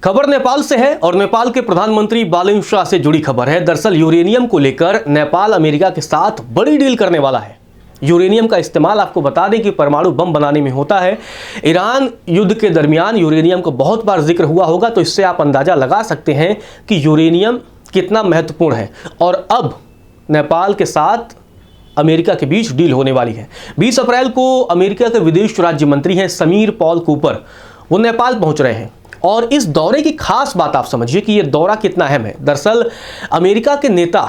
खबर नेपाल से है और नेपाल के प्रधानमंत्री बालेन्द्र शाह से जुड़ी खबर है। दरअसल यूरेनियम को लेकर नेपाल अमेरिका के साथ बड़ी डील करने वाला है। यूरेनियम का इस्तेमाल आपको बता दें कि परमाणु बम बनाने में होता है। ईरान युद्ध के दरमियान यूरेनियम का बहुत बार जिक्र हुआ होगा, तो इससे आप अंदाजा लगा सकते हैं कि यूरेनियम कितना महत्वपूर्ण है। और अब नेपाल के साथ अमेरिका के बीच डील होने वाली है। 20 अप्रैल को अमेरिका के विदेश राज्य मंत्री हैं समीर पॉल कूपर, वो नेपाल पहुंच रहे हैं। और इस दौरे की खास बात आप समझिए कि ये दौरा कितना अहम है। दरअसल अमेरिका के नेता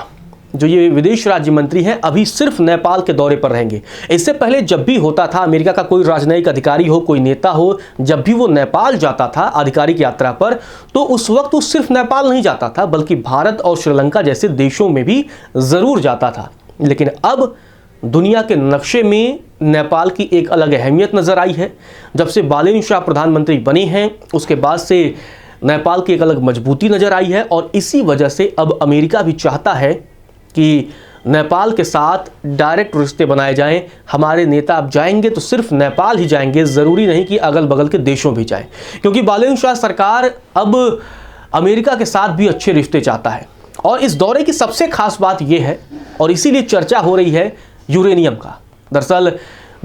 जो ये विदेश राज्य मंत्री हैं अभी सिर्फ नेपाल के दौरे पर रहेंगे। इससे पहले जब भी होता था अमेरिका का कोई राजनयिक अधिकारी हो, कोई नेता हो, जब भी वो नेपाल जाता था आधिकारिक यात्रा पर, तो उस वक्त वो सिर्फ नेपाल नहीं जाता था बल्कि भारत और श्रीलंका जैसे देशों में भी ज़रूर जाता था। लेकिन अब दुनिया के नक्शे में नेपाल की एक अलग अहमियत नज़र आई है। जब से बालेन्द्र शाह प्रधानमंत्री बने हैं उसके बाद से नेपाल की एक अलग मजबूती नज़र आई है। और इसी वजह से अब अमेरिका भी चाहता है कि नेपाल के साथ डायरेक्ट रिश्ते बनाए जाएं। हमारे नेता अब जाएंगे तो सिर्फ नेपाल ही जाएंगे, ज़रूरी नहीं कि अगल बगल के देशों भी जाएं, क्योंकि बालेन्द्र शाह सरकार अब अमेरिका के साथ भी अच्छे रिश्ते चाहता है। और इस दौरे की सबसे खास बात यह है, और इसीलिए चर्चा हो रही है यूरेनियम का। दरअसल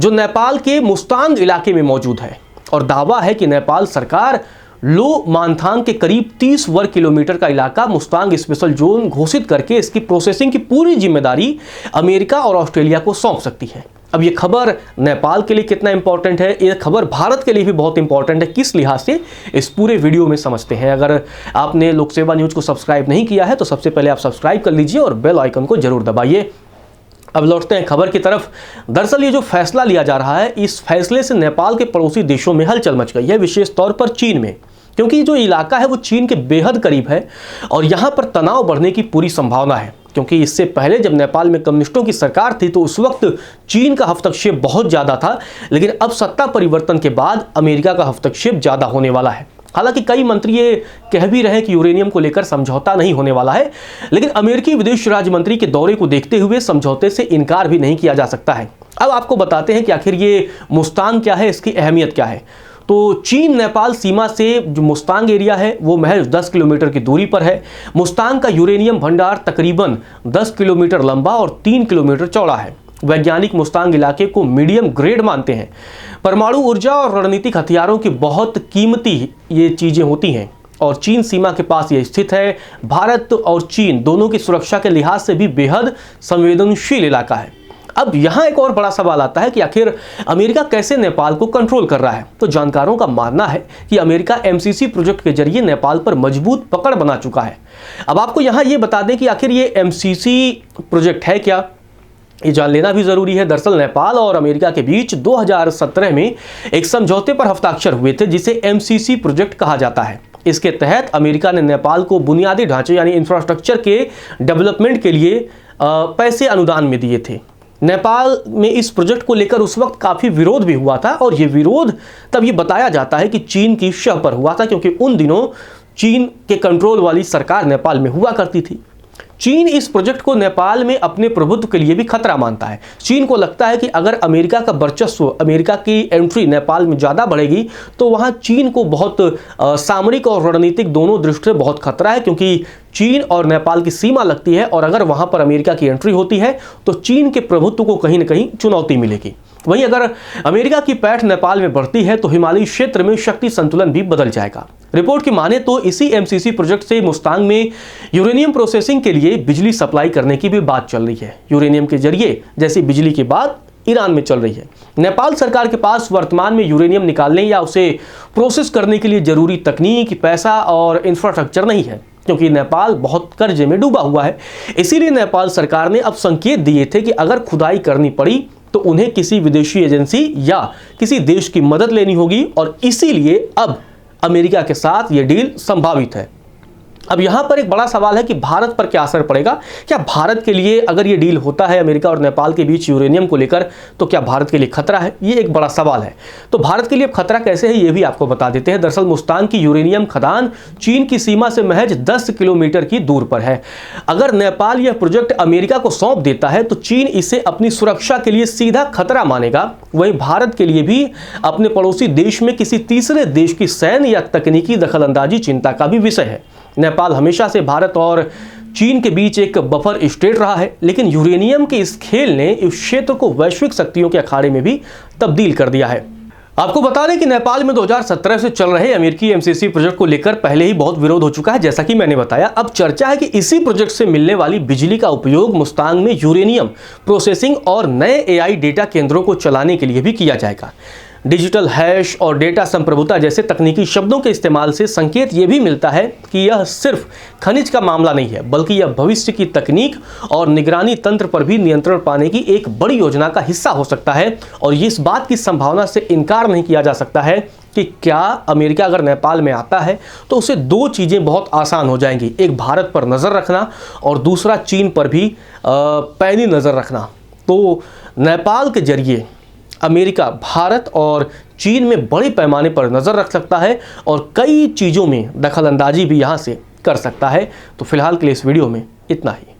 जो नेपाल के मुस्तांग इलाके में मौजूद है और दावा है कि नेपाल सरकार लो मानथांग के करीब 30 वर्ग किलोमीटर का इलाका मुस्तांग स्पेशल जोन घोषित करके इसकी प्रोसेसिंग की पूरी जिम्मेदारी अमेरिका और ऑस्ट्रेलिया को सौंप सकती है। अब ये खबर नेपाल के लिए कितना इंपॉर्टेंट है, ये खबर भारत के लिए भी बहुत इंपॉर्टेंट है, किस लिहाज से इस पूरे वीडियो में समझते हैं। अगर आपने लोक सेवा न्यूज़ को सब्सक्राइब नहीं किया है तो सबसे पहले आप सब्सक्राइब कर लीजिए और बेल आइकन को जरूर दबाइए। अब लौटते हैं खबर की तरफ। दरअसल ये जो फैसला लिया जा रहा है, इस फैसले से नेपाल के पड़ोसी देशों में हलचल मच गई है, विशेष तौर पर चीन में, क्योंकि जो इलाका है वो चीन के बेहद करीब है और यहाँ पर तनाव बढ़ने की पूरी संभावना है। क्योंकि इससे पहले जब नेपाल में कम्युनिस्टों की सरकार थी तो उस वक्त चीन का हस्तक्षेप बहुत ज़्यादा था, लेकिन अब सत्ता परिवर्तन के बाद अमेरिका का हस्तक्षेप ज़्यादा होने वाला है। हालांकि कई मंत्री ये कह भी रहे हैं कि यूरेनियम को लेकर समझौता नहीं होने वाला है, लेकिन अमेरिकी विदेश राज्य मंत्री के दौरे को देखते हुए समझौते से इनकार भी नहीं किया जा सकता है। अब आपको बताते हैं कि आखिर ये मुस्तांग क्या है, इसकी अहमियत क्या है। तो चीन नेपाल सीमा से जो मुस्तांग एरिया है वो महज 10 किलोमीटर की दूरी पर है। मुस्तांग का यूरेनियम भंडार तकरीबन 10 किलोमीटर लंबा और 3 किलोमीटर चौड़ा है। वैज्ञानिक मुस्तांग इलाके को मीडियम ग्रेड मानते हैं। परमाणु ऊर्जा और रणनीतिक हथियारों की बहुत कीमती ये चीज़ें होती हैं और चीन सीमा के पास ये स्थित है। भारत और चीन दोनों की सुरक्षा के लिहाज से भी बेहद संवेदनशील इलाका है। अब यहाँ एक और बड़ा सवाल आता है कि आखिर अमेरिका कैसे नेपाल को कंट्रोल कर रहा है। तो जानकारों का मानना है कि अमेरिका MCC प्रोजेक्ट के जरिए नेपाल पर मजबूत पकड़ बना चुका है। अब आपको यहाँ ये बता दें कि आखिर ये MCC प्रोजेक्ट है क्या, ये जान लेना भी ज़रूरी है। दरअसल नेपाल और अमेरिका के बीच 2017 में एक समझौते पर हस्ताक्षर हुए थे जिसे MCC प्रोजेक्ट कहा जाता है। इसके तहत अमेरिका ने नेपाल को बुनियादी ढांचे यानी इंफ्रास्ट्रक्चर के डेवलपमेंट के लिए पैसे अनुदान में दिए थे। नेपाल में इस प्रोजेक्ट को लेकर उस वक्त काफ़ी विरोध भी हुआ था और ये विरोध तब ये बताया जाता है कि चीन की शह पर हुआ था, क्योंकि उन दिनों चीन के कंट्रोल वाली सरकार नेपाल में हुआ करती थी। चीन इस प्रोजेक्ट को नेपाल में अपने प्रभुत्व के लिए भी खतरा मानता है। चीन को लगता है कि अगर अमेरिका का वर्चस्व, अमेरिका की एंट्री नेपाल में ज़्यादा बढ़ेगी तो वहाँ चीन को बहुत सामरिक और रणनीतिक दोनों दृष्टि से बहुत खतरा है, क्योंकि चीन और नेपाल की सीमा लगती है और अगर वहाँ पर अमेरिका की एंट्री होती है तो चीन के प्रभुत्व को कहीं न कहीं चुनौती मिलेगी। वहीं अगर अमेरिका की पैठ नेपाल में बढ़ती है तो हिमालयी क्षेत्र में शक्ति संतुलन भी बदल जाएगा। रिपोर्ट की माने तो इसी MCC प्रोजेक्ट से मुस्तांग में यूरेनियम प्रोसेसिंग के लिए बिजली सप्लाई करने की भी बात चल रही है। यूरेनियम के जरिए जैसी बिजली की बात ईरान में चल रही है। नेपाल सरकार के पास वर्तमान में यूरेनियम निकालने या उसे प्रोसेस करने के लिए जरूरी तकनीक, पैसा और इंफ्रास्ट्रक्चर नहीं है, क्योंकि नेपाल बहुत कर्जे में डूबा हुआ है। इसीलिए नेपाल सरकार ने अब संकेत दिए थे कि अगर खुदाई करनी पड़ी तो उन्हें किसी विदेशी एजेंसी या किसी देश की मदद लेनी होगी और इसीलिए अब अमेरिका के साथ ये डील संभावित है। अब यहाँ पर एक बड़ा सवाल है कि भारत पर क्या असर पड़ेगा। क्या भारत के लिए अगर ये डील होता है अमेरिका और नेपाल के बीच यूरेनियम को लेकर, तो क्या भारत के लिए खतरा है? ये एक बड़ा सवाल है। तो भारत के लिए खतरा कैसे है ये भी आपको बता देते हैं। दरअसल मुस्तांग की यूरेनियम खदान चीन की सीमा से महज 10 किलोमीटर की दूर पर है। अगर नेपाल यह प्रोजेक्ट अमेरिका को सौंप देता है तो चीन इसे अपनी सुरक्षा के लिए सीधा खतरा मानेगा। वहीं भारत के लिए भी अपने पड़ोसी देश में किसी तीसरे देश की सैन्य या तकनीकी दखलंदाजी चिंता का भी विषय है। नेपाल हमेशा से भारत और चीन के बीच एक बफर स्टेट रहा है, लेकिन यूरेनियम के इस खेल ने इस क्षेत्र को वैश्विक शक्तियों के अखाड़े में भी तब्दील कर दिया है। आपको बता दें कि नेपाल में 2017 से चल रहे अमेरिकी एमसीसी प्रोजेक्ट को लेकर पहले ही बहुत विरोध हो चुका है, जैसा कि मैंने बताया। अब चर्चा है कि इसी प्रोजेक्ट से मिलने वाली बिजली का उपयोग मुस्तांग में यूरेनियम प्रोसेसिंग और नए एआई डेटा केंद्रों को चलाने के लिए भी किया जाएगा। डिजिटल हैश और डेटा संप्रभुता जैसे तकनीकी शब्दों के इस्तेमाल से संकेत ये भी मिलता है कि यह सिर्फ खनिज का मामला नहीं है, बल्कि यह भविष्य की तकनीक और निगरानी तंत्र पर भी नियंत्रण पाने की एक बड़ी योजना का हिस्सा हो सकता है। और इस बात की संभावना से इनकार नहीं किया जा सकता है कि क्या अमेरिका अगर नेपाल में आता है तो उसे दो चीज़ें बहुत आसान हो जाएंगी। एक, भारत पर नज़र रखना, और दूसरा, चीन पर भी पैनी नज़र रखना। तो नेपाल के जरिए अमेरिका भारत और चीन में बड़े पैमाने पर नज़र रख सकता है और कई चीज़ों में दखल अंदाजी भी यहाँ से कर सकता है। तो फिलहाल के लिए इस वीडियो में इतना ही।